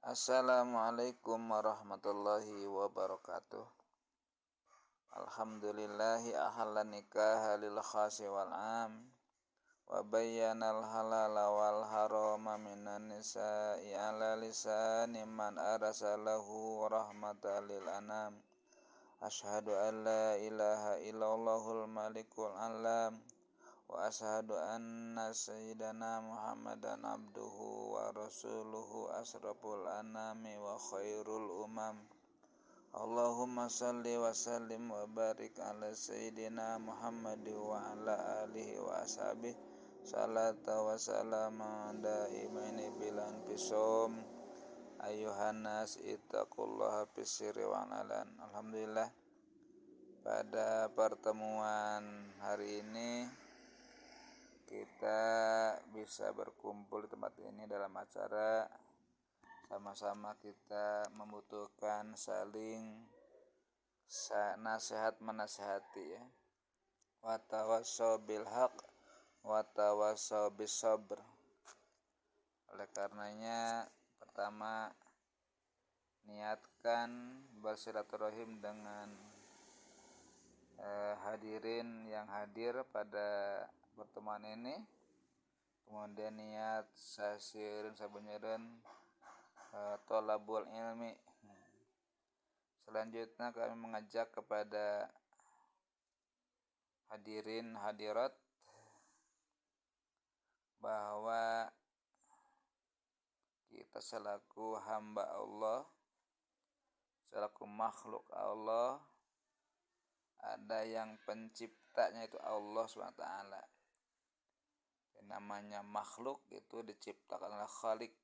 Assalamualaikum warahmatullahi wabarakatuh. Alhamdulillahi ahalla nikaha lil khasi wal am wa bayyana al halala wal harama minan nisa'i ala lisani man arsalahu rahmatan lil anam. Asyhadu an la ilaha illallahul malikul alam wa asyhadu anna sayyidana Muhammadan abduhu wa rasuluhu asraful anami wa khairul umam. Allahumma salli wa sallim wa barik ala sayyidina Muhammad wa ala alihi wa ashabihi salata wa salama daimaini bilan fisum. Ayuhan nas ittaqullaha bisirri wa alan. Alhamdulillah, pada pertemuan hari ini kita bisa berkumpul di tempat ini dalam acara sama-sama kita membutuhkan saling nasihat menasihati ya. Wa tawassaw bil haq wa tawassaw bis sabr. Oleh karenanya pertama niatkan bersilaturahim dengan hadirin yang hadir pada pertemuan ini. Kemudian niat sasirin sabanyaran tolabul ilmi. Selanjutnya kami mengajak kepada hadirin hadirat bahwa kita selaku hamba Allah, selaku makhluk Allah, ada yang penciptanya itu Allah SWT. Yang namanya makhluk itu diciptakan oleh Khalik.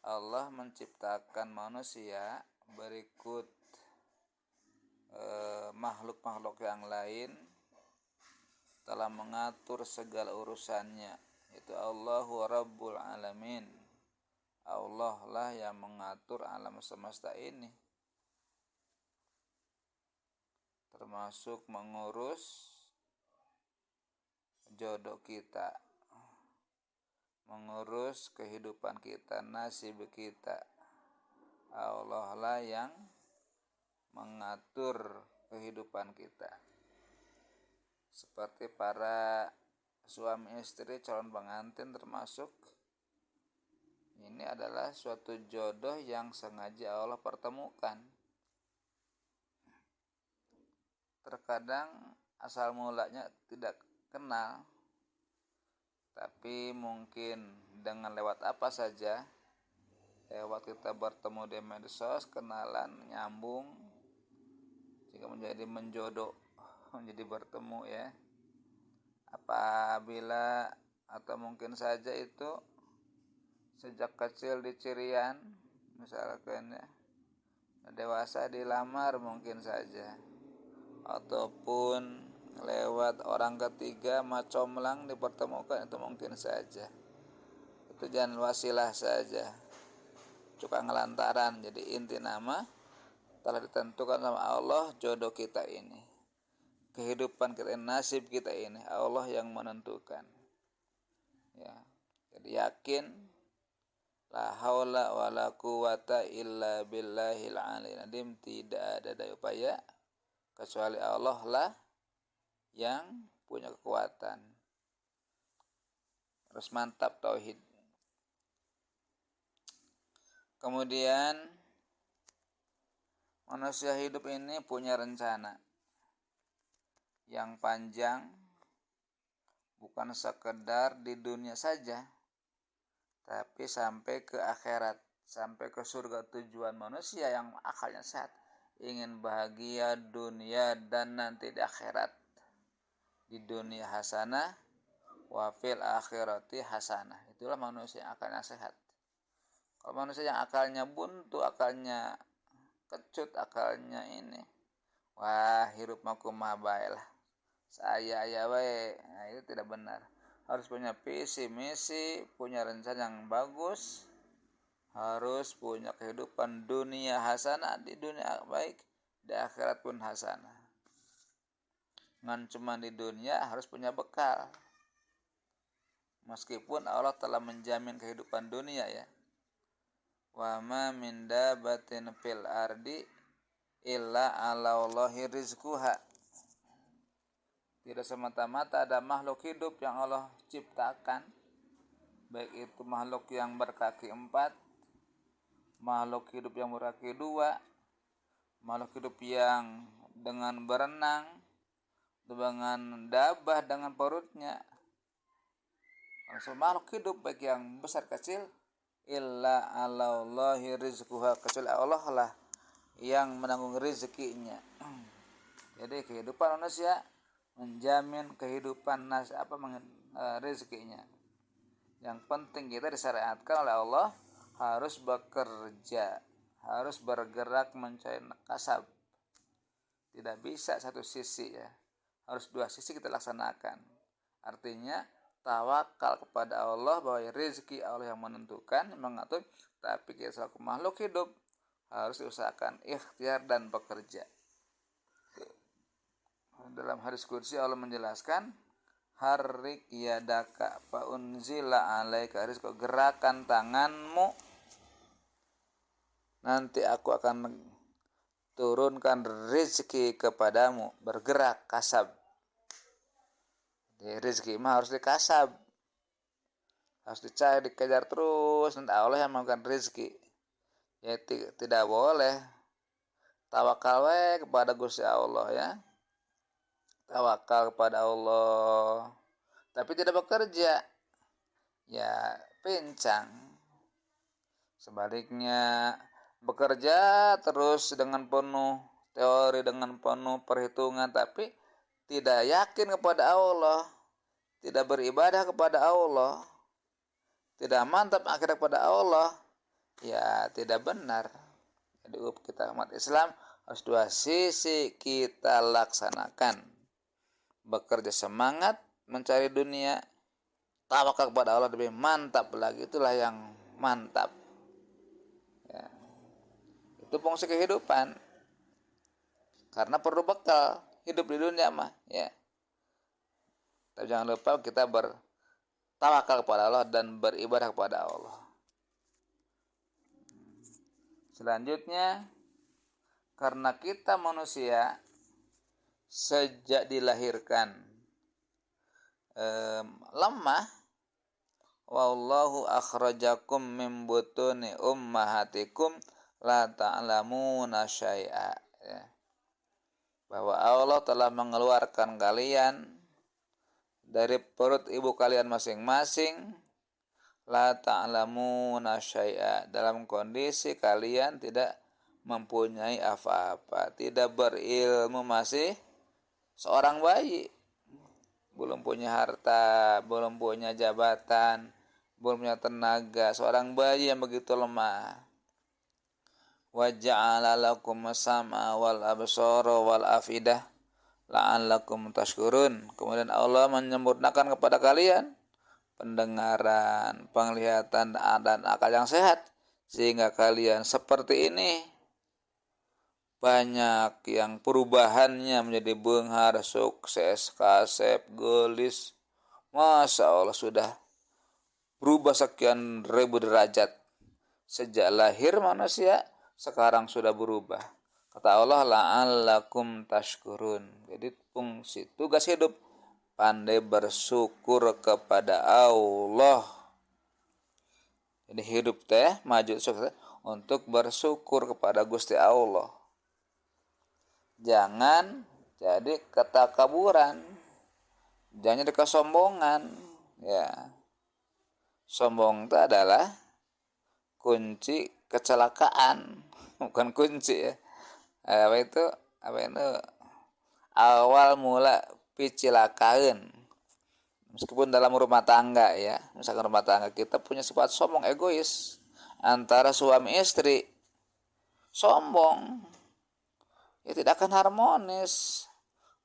Allah menciptakan manusia berikut makhluk-makhluk yang lain telah mengatur segala urusannya. Itu Allahu Rabbul Alamin. Allah lah yang mengatur alam semesta ini, termasuk mengurus jodoh kita, mengurus kehidupan kita, nasib kita. Allah lah yang mengatur kehidupan kita. Seperti para suami istri calon pengantin termasuk, ini adalah suatu jodoh yang sengaja Allah pertemukan. Terkadang asal mulanya tidak kenal, tapi mungkin dengan lewat apa saja, lewat kita bertemu di medsos, kenalan, nyambung, jika menjadi menjodoh, menjadi bertemu ya. Apabila atau mungkin saja itu sejak kecil dicirian, misalkan ya, dewasa dilamar mungkin saja, ataupun lewat orang ketiga macomlang dipertemukan, itu mungkin saja. Itu jangan wasilah saja, suka ngelantaran. Jadi inti nama telah ditentukan sama Allah, jodoh kita ini, kehidupan kita ini, nasib kita ini Allah yang menentukan ya. Jadi yakin la haula wala quwata illa billahil aliyil azim, tidak ada daya upaya kecuali Allah lah yang punya kekuatan. Harus mantap tauhid. Kemudian manusia hidup ini punya rencana yang panjang, bukan sekedar di dunia saja, tapi sampai ke akhirat, sampai ke surga. Tujuan manusia yang akalnya sehat ingin bahagia dunia dan nanti di akhirat. Di dunia hasanah wa fil akhirati hasanah. Itulah manusia yang akalnya sehat. Kalau manusia yang akalnya buntu, akalnya kecut, akalnya ini, wah hirup makumaha bae lah, saya wae, nah itu tidak benar. Harus punya visi misi, punya rencana yang bagus, harus punya kehidupan dunia hasanah, di dunia baik, di akhirat pun hasanah. Ngan cuma di dunia harus punya bekal. Meskipun Allah telah menjamin kehidupan dunia ya, wa ma min dabatin fil ardi illa 'ala Allahi rizquha. Tidak semata-mata ada makhluk hidup yang Allah ciptakan, baik itu makhluk yang berkaki 4, makhluk hidup yang berkaki 2, makhluk hidup yang dengan berenang, dengan dabah dengan perutnya. Makhluk hidup baik yang besar kecil, illa 'ala Allahi rizquha, kecuali Allah lah yang menanggung rezekinya. Jadi kehidupan manusia menjamin kehidupan rezekinya. Yang penting kita disyariatkan oleh Allah harus bekerja, harus bergerak mencari kasab. Tidak bisa satu sisi ya, harus dua sisi kita laksanakan. Artinya tawakal kepada Allah bahwa rezeki Allah yang menentukan, mengatur, tapi kita selaku makhluk hidup harus diusahakan ikhtiar dan bekerja. Dalam hadis qudsi Allah menjelaskan, harrik yadaka fa unzila alaika rizqa, gerakan tanganmu nanti aku akan turunkan rezeki kepadamu. Bergerak kasab. Jadi rezeki mah harus dikasab, harus dicari, dikejar terus, nanti Allah yang melakukan rezeki. Ya tidak boleh tawakal kepada Gusti Allah ya. Tawakal kepada Allah tapi tidak bekerja, ya pincang. Sebaliknya bekerja terus dengan penuh teori, dengan penuh perhitungan, tapi tidak yakin kepada Allah, tidak beribadah kepada Allah, tidak mantap akhirnya kepada Allah, ya tidak benar. Jadi kita umat Islam harus dua sisi kita laksanakan. Bekerja semangat mencari dunia, tawakal kepada Allah lebih mantap lagi, itulah yang mantap ya. Itu fungsi kehidupan, karena perlu bekal hidup di dunia mah ya. Tapi jangan lupa kita bertawakal kepada Allah dan beribadah kepada Allah. Selanjutnya, karena kita manusia sejak dilahirkan lemah, wallahu akhrajakum min butuni ummahatikum la ta'lamuna syai'a ya. Bahwa Allah telah mengeluarkan kalian dari perut ibu kalian masing-masing, la ta'lamuna syai'a, dalam kondisi kalian tidak mempunyai apa-apa, tidak berilmu, masih seorang bayi, belum punya harta, belum punya jabatan, belum punya tenaga, seorang bayi yang begitu lemah. Wa ja'ala lakum as-sam'a wal absara wal afidah la'allakum tashkurun. Kemudian Allah menyempurnakan kepada kalian pendengaran, penglihatan, dan akal yang sehat, sehingga kalian seperti ini. Banyak yang perubahannya menjadi benghar, sukses, kasep, gelis. Masya Allah, sudah berubah sekian ribu derajat. Sejak lahir manusia, sekarang sudah berubah. Kata Allah, la'allakum tashkurun. Jadi fungsi tugas hidup, pandai bersyukur kepada Allah. Jadi hidup teh maju sukses untuk bersyukur kepada Gusti Allah. Jangan jadi ketakaburan, jangan jadi kesombongan ya. Sombong itu adalah kunci kecelakaan, bukan kunci ya. Apa itu awal mula picilakaan. Meskipun dalam rumah tangga ya, misalkan rumah tangga kita punya sifat sombong, egois, antara suami istri sombong, ya tidak akan harmonis.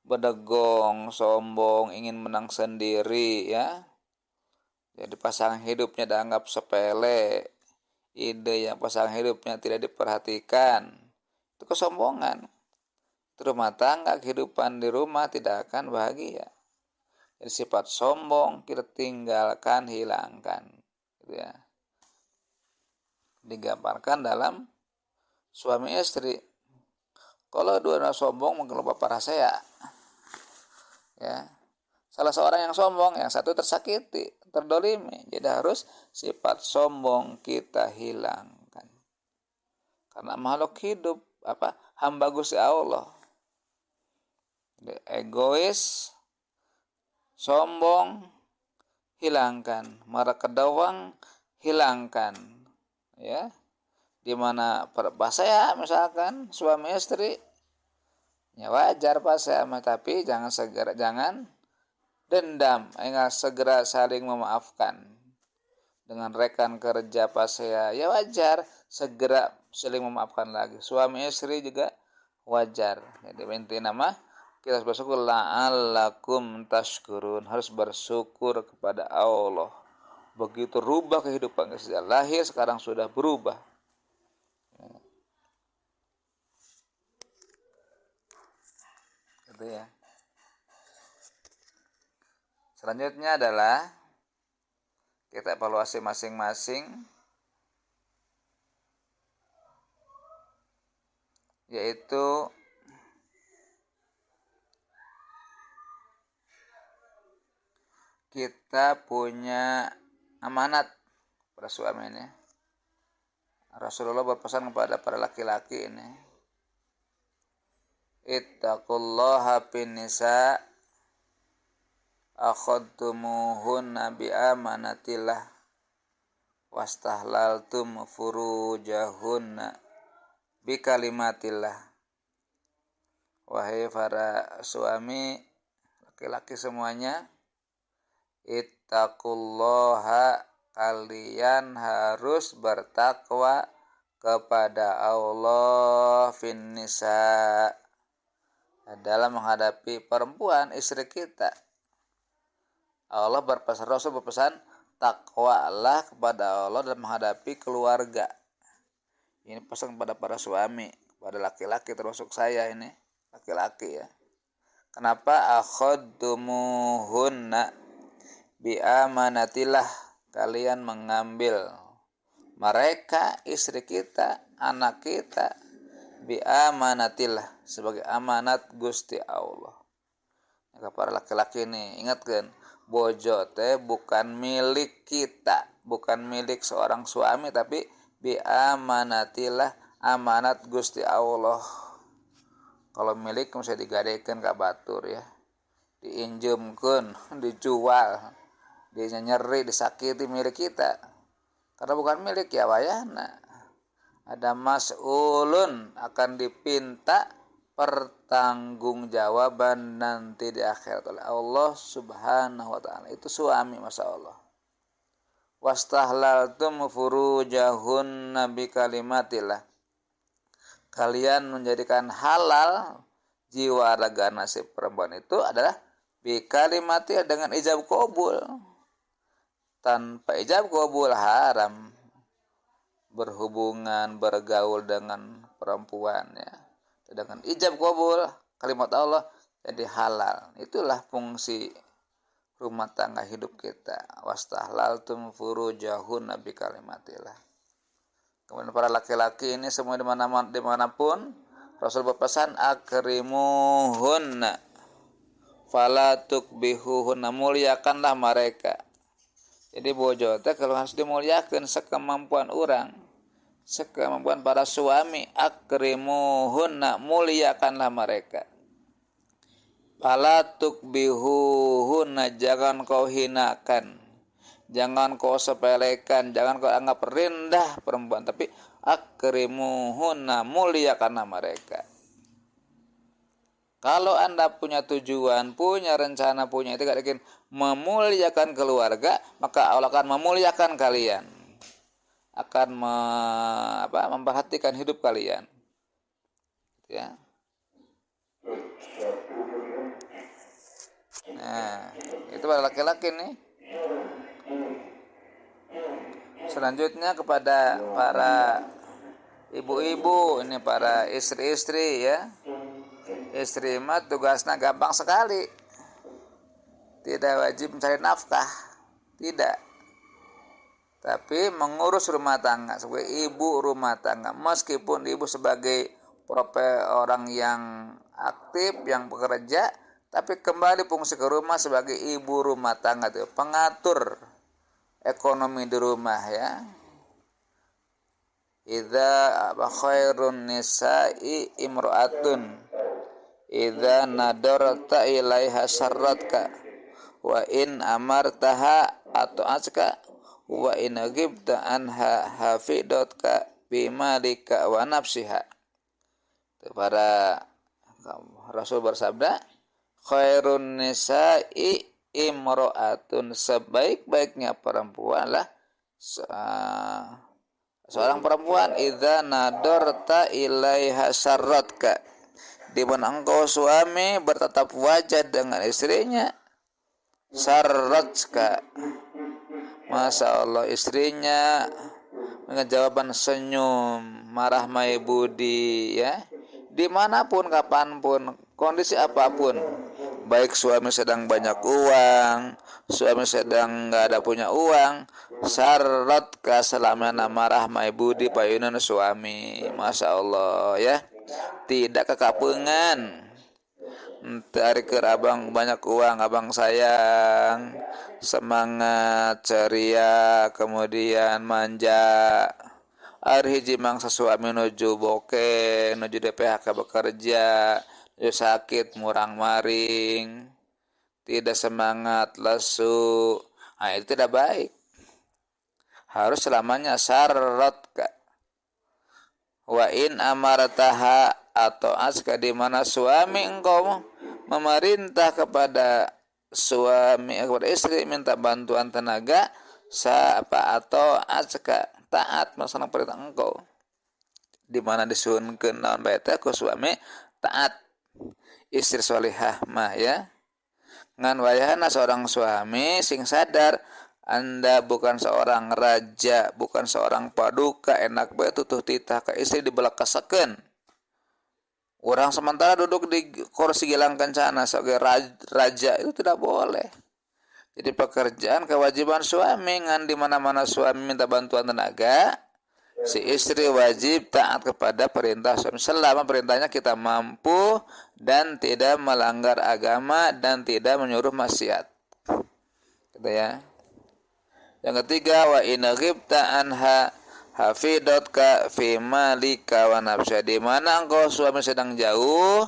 Bedegong, sombong, ingin menang sendiri ya. Jadi pasangan hidupnya dianggap sepele, ide yang pasangan hidupnya tidak diperhatikan, itu kesombongan. Itu rumah tangga, kehidupan di rumah tidak akan bahagia. Jadi sifat sombong kita tinggalkan, hilangkan gitu ya. digambarkan dalam suami istri. Kalau dua-dua sombong menggeloba para saya, ya salah seorang yang sombong, yang satu tersakiti, terdolimi. Jadi harus sifat sombong kita hilangkan. Karena makhluk hidup hamba Gusti Allah. Jadi, egois, sombong, hilangkan. Marah kedawang, hilangkan. Ya, dimana bahasa ya misalkan suami istri, ya wajar pas ya, tapi jangan dendam, segera saling memaafkan. Dengan rekan kerja pas ya wajar segera saling memaafkan lagi. Suami istri juga wajar. Jadi inti nama kita harus bersyukur, la'allakum tashkurun, harus bersyukur kepada Allah. Begitu rubah kehidupan sejak lahir, sekarang sudah berubah. Gitu ya. Selanjutnya adalah kita evaluasi masing-masing, yaitu kita punya amanat pada suami ini. Rasulullah berpesan kepada para laki-laki ini, ittaqullaha fin nisa akhadtumuhunna bi amanatillah wastahlaltum furujahunna bi kalimatillah. Wahai para suami, laki-laki semuanya, ittaqullaha, kalian harus bertakwa kepada Allah fin nisa, dalam menghadapi perempuan istri kita. Allah berpesan, Rasul berpesan, takwalah kepada Allah dalam menghadapi keluarga. Ini pesan kepada para suami, kepada laki-laki, termasuk saya ini laki-laki ya. Kenapa? Akhadtumuhunna bi amanatillah, kalian mengambil mereka, istri kita, anak kita, bi amanatillah, sebagai amanat Gusti Allah. Maka para laki-laki ini ingatkan, bojo teh bukan milik kita, bukan milik seorang suami, tapi bi amanatillah, amanat Gusti Allah. Kalau milik bisa digadekeun ka batur ya, diinjemkeun, dijual, dia nyeri, disakiti milik kita. Karena bukan milik ya wayahna. Ada mas'ulun, akan dipinta pertanggungjawaban nanti di akhirat oleh Allah Subhanahu wa ta'ala. Itu suami, masya Allah. Wastahlaltum furujahunna bi kalimatillah, kalian menjadikan halal jiwa raga nasib perempuan itu adalah bi kalimatillah, dengan ijab qabul. Tanpa ijab qabul haram berhubungan, bergaul dengan perempuan ya. Dengan ijab qabul kalimat Allah jadi halal. Itulah fungsi rumah tangga hidup kita. Wastahlaltum furujahunna bi kalimatillah. Kemudian para laki-laki ini semua dimanapun, Rasul berpesan, akrimuhunna fala tukbihuhunna, muliakanlah mereka. Jadi bojo teh kalau harus dimuliakan sekemampuan orang, sekemampuan para suami. Akrimuhunna, muliakanlah mereka. Fala tukbihuhunna, jangan kau hinakan, jangan kau sepelekan, jangan kau anggap rendah perempuan, tapi akrimuhunna, muliakanlah mereka. Kalau Anda punya tujuan, punya rencana, punya itu ingin memuliakan keluarga, maka Allah akan memuliakan kalian, akan memperhatikan hidup kalian. Ya. Nah, itu para laki-laki nih. Selanjutnya kepada para ibu-ibu, ini para istri-istri ya. Istri mah tugasnya gampang sekali. Tidak wajib mencari nafkah. Tidak. tapi mengurus rumah tangga sebagai ibu rumah tangga, meskipun ibu sebagai orang yang aktif, yang bekerja, tapi kembali fungsi ke rumah sebagai ibu rumah tangga itu pengatur ekonomi di rumah ya. Idza khairun nisa'i imra'atun idza nadarta ilaiha syarratka wa in amartaha ata'atka wa in ghibta anha hafidatka bimalika wa nafsiha. Para Rasul bersabda, khairun nisa'i imra'atun, sebaik-baiknya perempuan lah seorang perempuan idza nadarta ilaiha syarratka, di mana engkau suami bertatap wajah dengan istrinya, syarratka, masya Allah, istrinya dengan jawaban senyum, marah mai budi ya, dimanapun kapanpun kondisi apapun, baik suami sedang banyak uang, suami sedang nggak ada punya uang, syarat keselamatan marah mai budi payunan suami, masya Allah ya, tidak kekapungan. Dari ke abang banyak uang, abang sayang, semangat, ceria, kemudian manja. Ari hiji mangsa suami nuju bokeh, nuju DPHK bekerja, nuju sakit, murang maring, tidak semangat, lesu. Nah, itu tidak baik. Harus selamanya syarat wa in amartaha, atau aska, di mana suami engkau memerintah kepada kepada istri minta bantuan tenaga atau aska taat melaksanakan perintah engkau, di mana disuhunkeun naon bae teh ku suami taat, istri sholihah mah ya. Ngan wayahna seorang suami sing sadar Anda bukan seorang raja, bukan seorang paduka enak bae tutuh titah ka istri dibelakasakeun. Orang sementara duduk di kursi gilang kencana sebagai raja, itu tidak boleh. Jadi pekerjaan kewajiban suami, ngan di mana-mana suami minta bantuan tenaga, si istri wajib taat kepada perintah suami selama perintahnya kita mampu dan tidak melanggar agama dan tidak menyuruh maksiat. Gitu ya. Yang ketiga, wa in ghibta anha hafidatka fi malika wa nafsa, di mana engkau suami sedang jauh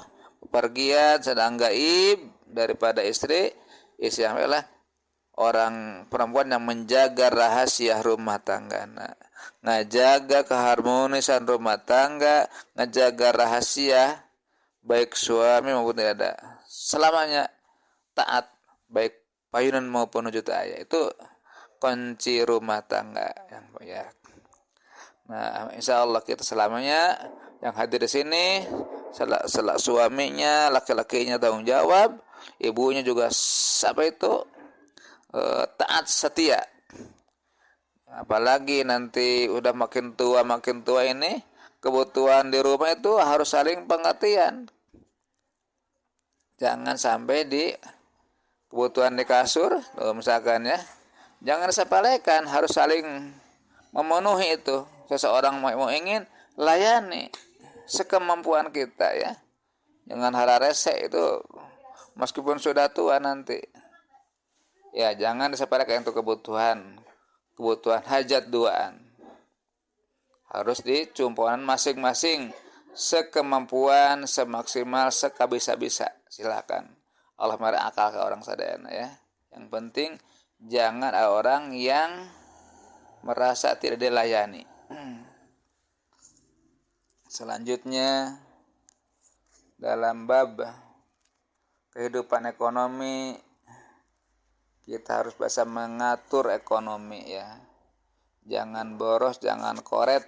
pergian, sedang gaib daripada istri adalah orang perempuan yang menjaga rahasia rumah tangga, ngajaga keharmonisan rumah tangga, ngajaga rahasia baik suami maupun tidak ada, selamanya taat baik payunan maupun wujud ayah, itu kunci rumah tangga yang banyak. Nah, insya Allah kita selamanya yang hadir di sini, suaminya, laki-lakinya tanggung jawab, ibunya juga taat setia. Apalagi nanti udah makin tua ini, kebutuhan di rumah itu harus saling pengertian. Jangan sampai di kebutuhan di kasur, misalkan ya, jangan disepelekan, harus saling memenuhi itu. Seseorang mau ingin layani sekemampuan kita ya. Jangan hara rese itu meskipun sudah tua nanti. Ya, jangan disepelekan untuk kebutuhan hajat duaan. Harus dicumpuan masing-masing sekemampuan, semaksimal, sekabisa-bisa. Silakan. Allah mari akal ke orang sadayana ya. Yang penting jangan ada orang yang merasa tidak dilayani. Selanjutnya dalam bab kehidupan ekonomi, kita harus bisa mengatur ekonomi ya. Jangan boros, jangan koret.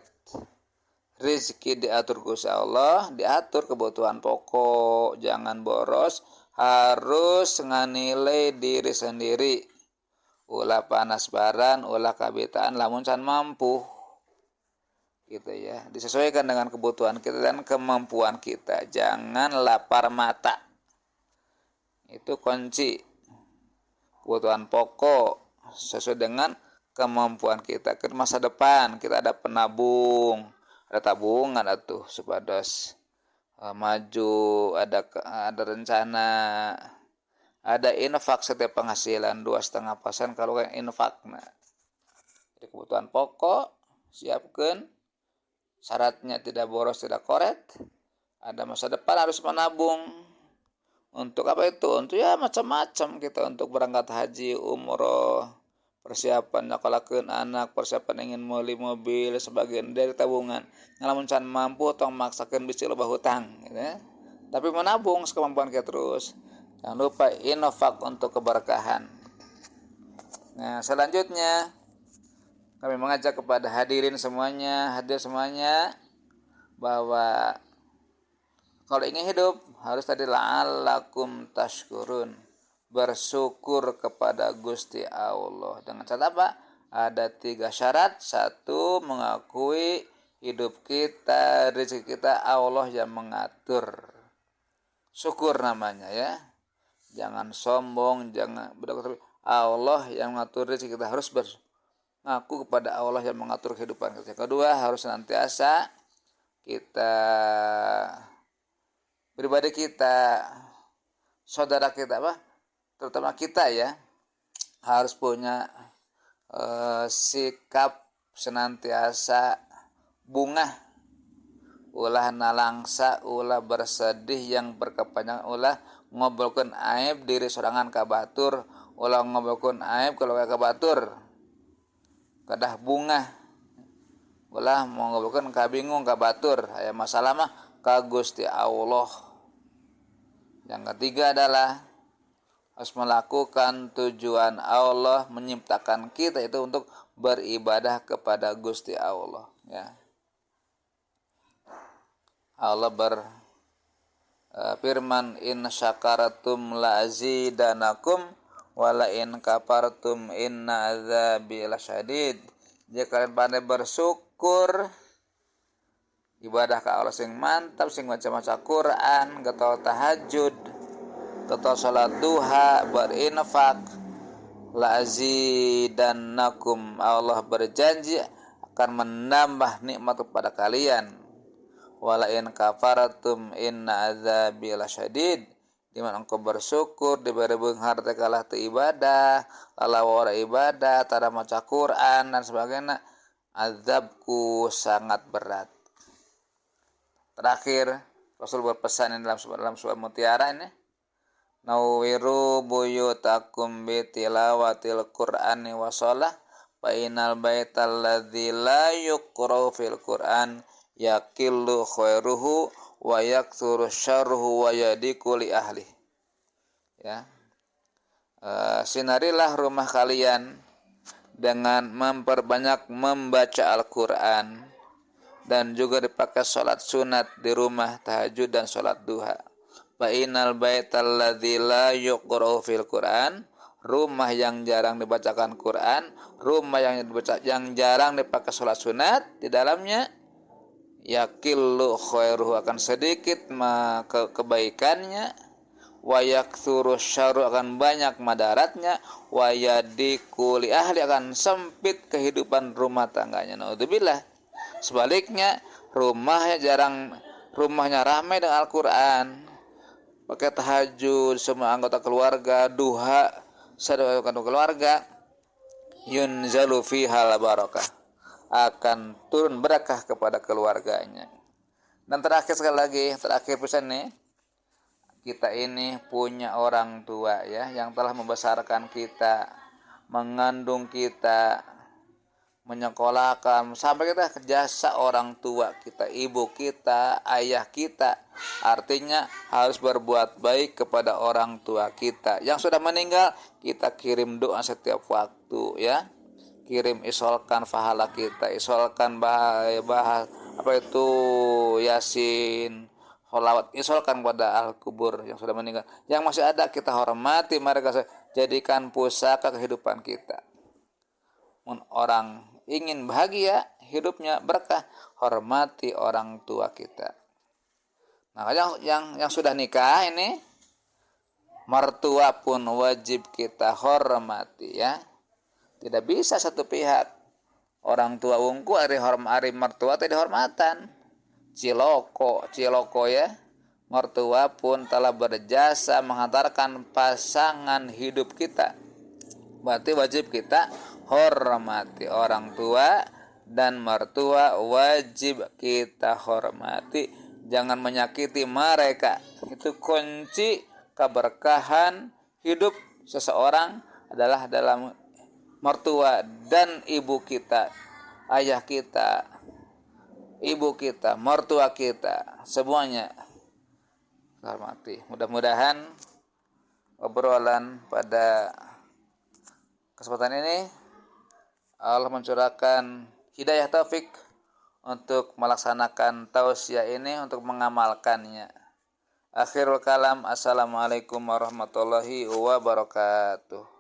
Rizki diatur Gusti Allah, diatur kebutuhan pokok, jangan boros, harus nganilai diri sendiri. Ulah panas baran, ulah kabitaan, lamun can mampu. Gitu ya. Disesuaikan dengan kebutuhan kita dan kemampuan kita. Jangan lapar mata. Itu kunci. Kebutuhan pokok sesuai dengan kemampuan kita ke masa depan. Kita ada penabung, ada tabungan atuh supados maju, ada rencana, ada infak setiap penghasilan 2,5% kalau yang infak. Nah, jadi kebutuhan pokok siapkan, syaratnya tidak boros, tidak koret. Ada masa depan harus menabung. Untuk apa itu? Untuk ya macam-macam kita, untuk berangkat haji, umroh, persiapan nyokolakeun anak, persiapan ingin meuli mobil, sebagian dari tabungan. Ngalamun can mampu tong maksakeun bisi loba hutang gitu ya. Tapi menabung sekemampuan kita terus. Jangan lupa infak untuk keberkahan. Nah, selanjutnya kami mengajak kepada hadir semuanya bahwa kalau ingin hidup harus tadi la'allakum tashkurun, bersyukur kepada Gusti Allah. Dengan syarat apa? Ada 3 syarat. 1, mengakui hidup kita, rezeki kita Allah yang mengatur. Syukur namanya ya. Jangan sombong, jangan berdoa, Allah yang mengatur rezeki kita, harus mengaku kepada Allah yang mengatur kehidupan kita. Yang kedua, harus senantiasa kita, pribadi kita, saudara kita terutama kita ya, harus punya sikap senantiasa bungah, ulah nalangsa, ulah bersedih yang berkepanjangan, ulah ngobrolkeun aib diri sorangan ka batur, ulah ngobrolkeun aib kalau ka batur, kadah bungah, ulah mau ngobrolkeun ka bingung ka batur, aya masalah mah ka Gusti Allah. Yang ketiga adalah harus melakukan tujuan Allah menciptakan kita itu untuk beribadah kepada Gusti Allah ya. Allah berfirman, in syakaratum la azidanakum wa la in kafartum inna adzabi lasyadid. Jika kalian pandai bersyukur, ibadah ka Allah sing mantap, sing maca-maca Quran, getol tahajud, getol salat duha, berinfak, la azidannakum, Allah berjanji akan menambah nikmat kepada kalian. Wala in kafaratum inna adzabi lasyadid, di mana engkau bersyukur diberi beunghar teh kalah teu ibadah, lalawara ibadah, tara maca Quran dan sebagainya, azabku sangat berat. Terakhir, Rasul berpesan dalam surah Mutiara ini, nawiru buyutakum bitilawatil Qur'ani wa shalah fa innal baital ladzi la yuqra'u fil Qur'an yaqillu khairuhu wa yaktsuru syarruhu wa yadiku li ahli. Ya. Sinarilah rumah kalian dengan memperbanyak membaca Al-Qur'an, dan juga dipakai sholat sunat di rumah, tahajud dan sholat duha. Fa innal baital ladzi la yuqra'u fil Qur'an, rumah yang jarang dibacakan Quran, rumah yang jarang dipakai sholat sunat di dalamnya, yakillu khairuhu, akan sedikit kebaikannya, wa yaktsuru syarru, akan banyak madaratnya, wa yadiku li ahli, akan sempit kehidupan rumah tangganya. Naudzubillah. Sebaliknya, rumahnya ramai dengan Al-Quran, pakai tahajud, semua anggota keluarga, duha, sadar keluarga, yunzalu fiha barakah, akan turun berkah kepada keluarganya. Dan terakhir sekali lagi, terakhir pesan nih, kita ini punya orang tua ya, yang telah membesarkan kita, mengandung kita, menyekolahkan, sampai kita jasa orang tua kita, ibu kita, ayah kita. Artinya harus berbuat baik kepada orang tua kita yang sudah meninggal. Kita kirim doa setiap waktu ya, kirim, isolkan pahala kita, isolkan bahas apa itu yasin, sholawat, isolkan pada al-kubur yang sudah meninggal. Yang masih ada kita hormati mereka, jadikan pusaka kehidupan kita. Orang ingin bahagia, hidupnya berkah, hormati orang tua kita. Nah, yang sudah nikah ini, mertua pun wajib kita hormati ya. Tidak bisa satu pihak. Orang tua unggul ari mertua teh dihormatan. Ciloko ya. Mertua pun telah berjasa menghantarkan pasangan hidup kita. Berarti wajib kita hormati orang tua dan mertua, wajib kita hormati. Jangan menyakiti mereka. Itu kunci keberkahan hidup seseorang adalah dalam mertua dan ibu kita, ayah kita, ibu kita, mertua kita, semuanya hormati. Mudah-mudahan obrolan pada kesempatan ini Allah mencurahkan hidayah taufik untuk melaksanakan tausiah ini, untuk mengamalkannya. Akhirul kalam, assalamualaikum warahmatullahi wabarakatuh.